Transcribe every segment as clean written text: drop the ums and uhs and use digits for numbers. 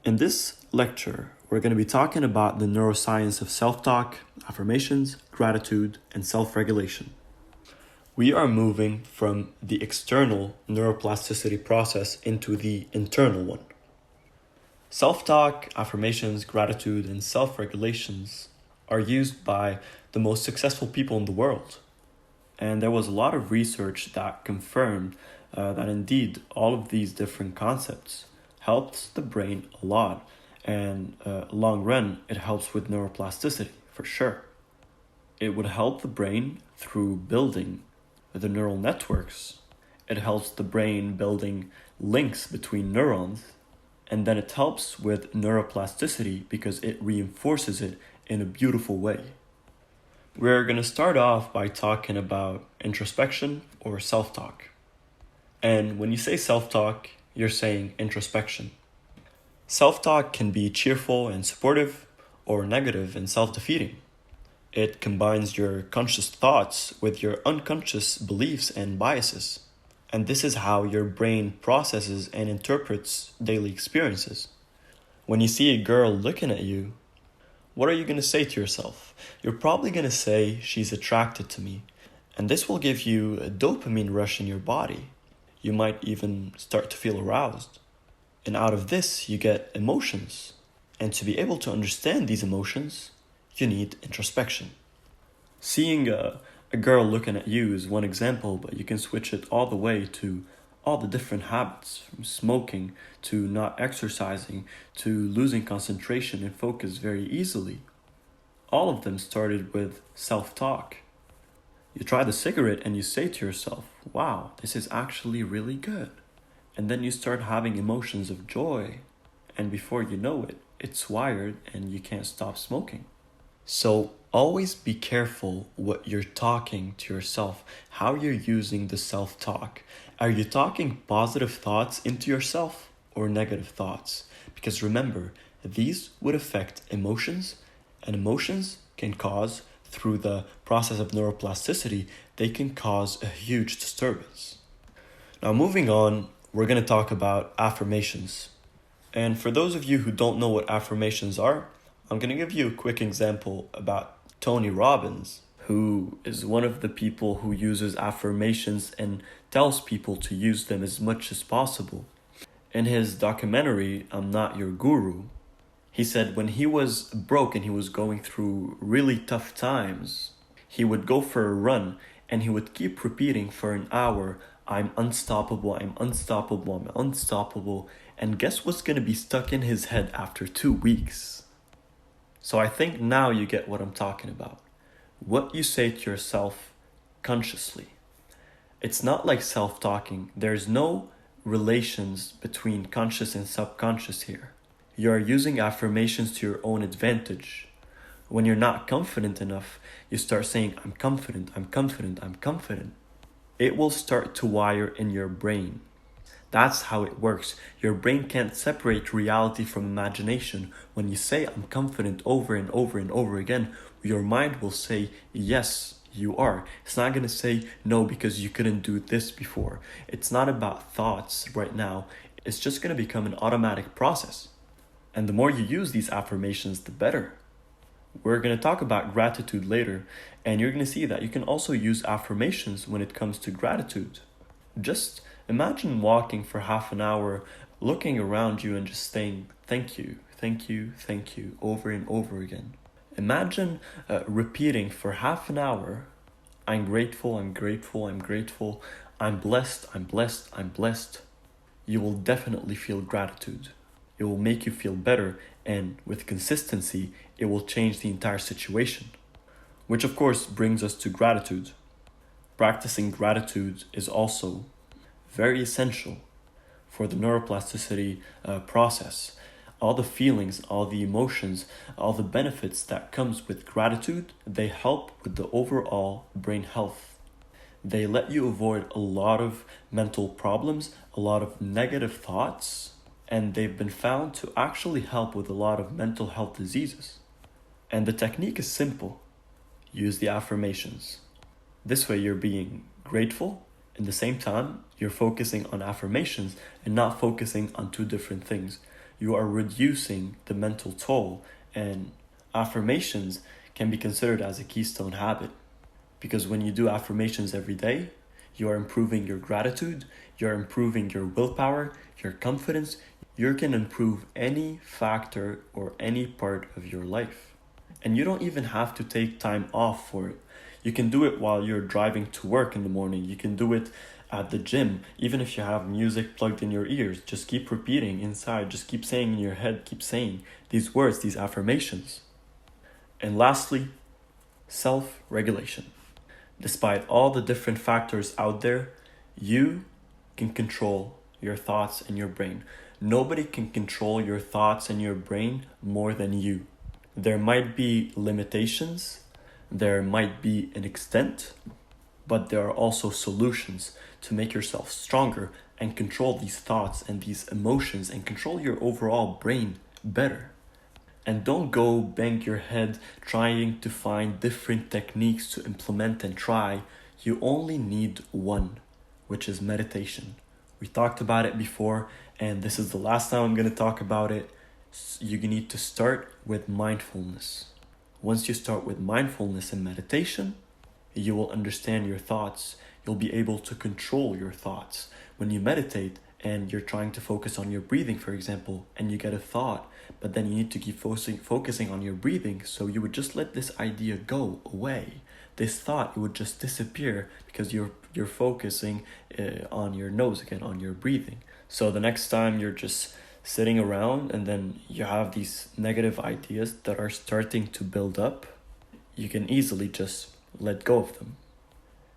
In this lecture, we're going to be talking about the neuroscience of self-talk, affirmations, gratitude, and self-regulation. We are moving from the external neuroplasticity process into the internal one. Self-talk, affirmations, gratitude, and self-regulations are used by the most successful people in the world. And there was a lot of research that confirmed that indeed all of these different concepts helps the brain a lot, and long run it helps with neuroplasticity for sure. It would help the brain through building the neural networks. It helps the brain building links between neurons, and then it helps with neuroplasticity because it reinforces it in a beautiful way. We're going to start off by talking about introspection or self-talk. And when you say self-talk, you're saying introspection. Self-talk can be cheerful and supportive, or negative and self-defeating. It combines your conscious thoughts with your unconscious beliefs and biases. And this is how your brain processes and interprets daily experiences. When you see a girl looking at you, what are you going to say to yourself? You're probably going to say, she's attracted to me. And this will give you a dopamine rush in your body. You might even start to feel aroused. And out of this, you get emotions. And to be able to understand these emotions, you need introspection. Seeing a girl looking at you is one example, but you can switch it all the way to all the different habits, from smoking to not exercising to losing concentration and focus very easily. All of them started with self-talk. You try the cigarette and you say to yourself, wow, this is actually really good. And then you start having emotions of joy. And before you know it, it's wired and you can't stop smoking. So always be careful what you're talking to yourself, how you're using the self-talk. Are you talking positive thoughts into yourself or negative thoughts? Because remember, these would affect emotions, and emotions can cause, through the process of neuroplasticity, they can cause a huge disturbance. Now moving on, we're going to talk about affirmations. And for those of you who don't know what affirmations are, I'm going to give you a quick example about Tony Robbins, who is one of the people who uses affirmations and tells people to use them as much as possible. In his documentary, I'm Not Your Guru, he said when he was broke and he was going through really tough times, he would go for a run and he would keep repeating for an hour, I'm unstoppable, I'm unstoppable, I'm unstoppable. And guess what's going to be stuck in his head after 2 weeks? So I think now you get what I'm talking about. What you say to yourself consciously. It's not like self-talking. There's no relations between conscious and subconscious here. You are using affirmations to your own advantage. When you're not confident enough, you start saying, I'm confident, I'm confident, I'm confident. It will start to wire in your brain. That's how it works. Your brain can't separate reality from imagination. When you say, I'm confident over and over and over again, your mind will say, yes, you are. It's not going to say, no, because you couldn't do this before. It's not about thoughts right now. It's just going to become an automatic process. And the more you use these affirmations, the better. We're going to talk about gratitude later, and you're going to see that you can also use affirmations when it comes to gratitude. Just imagine walking for half an hour, looking around you and just saying, thank you, thank you, thank you, over and over again. Imagine repeating for half an hour, I'm grateful, I'm grateful, I'm grateful, I'm blessed, I'm blessed, I'm blessed. You will definitely feel gratitude. It will make you feel better, and with consistency, it will change the entire situation. Which of course brings us to gratitude. Practicing gratitude is also very essential for the neuroplasticity process. All the feelings, all the emotions, all the benefits that comes with gratitude, they help with the overall brain health. They let you avoid a lot of mental problems, a lot of negative thoughts, and they've been found to actually help with a lot of mental health diseases. And the technique is simple. Use the affirmations. This way you're being grateful. At the same time, you're focusing on affirmations and not focusing on two different things. you are reducing the mental toll, and affirmations can be considered as a keystone habit. Because when you do affirmations every day, you are improving your gratitude, you're improving your willpower, your confidence. You can improve any factor or any part of your life. And you don't even have to take time off for it. You can do it while you're driving to work in the morning. You can do it at the gym, even if you have music plugged in your ears. Just keep repeating inside, just keep saying in your head, keep saying these words, these affirmations. And lastly, self-regulation. Despite all the different factors out there, you can control your thoughts and your brain. Nobody can control your thoughts and your brain more than you. There might be limitations, there might be an extent, but there are also solutions to make yourself stronger and control these thoughts and these emotions and control your overall brain better. And don't go bang your head trying to find different techniques to implement and try. You only need one, which is meditation. We talked about it before, and this is the last time I'm going to talk about it. You need to start with mindfulness. Once you start with mindfulness and meditation, you will understand your thoughts. You'll be able to control your thoughts. When you meditate and you're trying to focus on your breathing, for example, and you get a thought, but then you need to keep focusing on your breathing, so you would just let this idea go away. This thought, it would just disappear because you're focusing on your nose again, on your breathing. So the next time you're just sitting around and then you have these negative ideas that are starting to build up, you can easily just let go of them.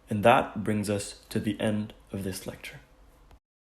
And that brings us to the end of this lecture.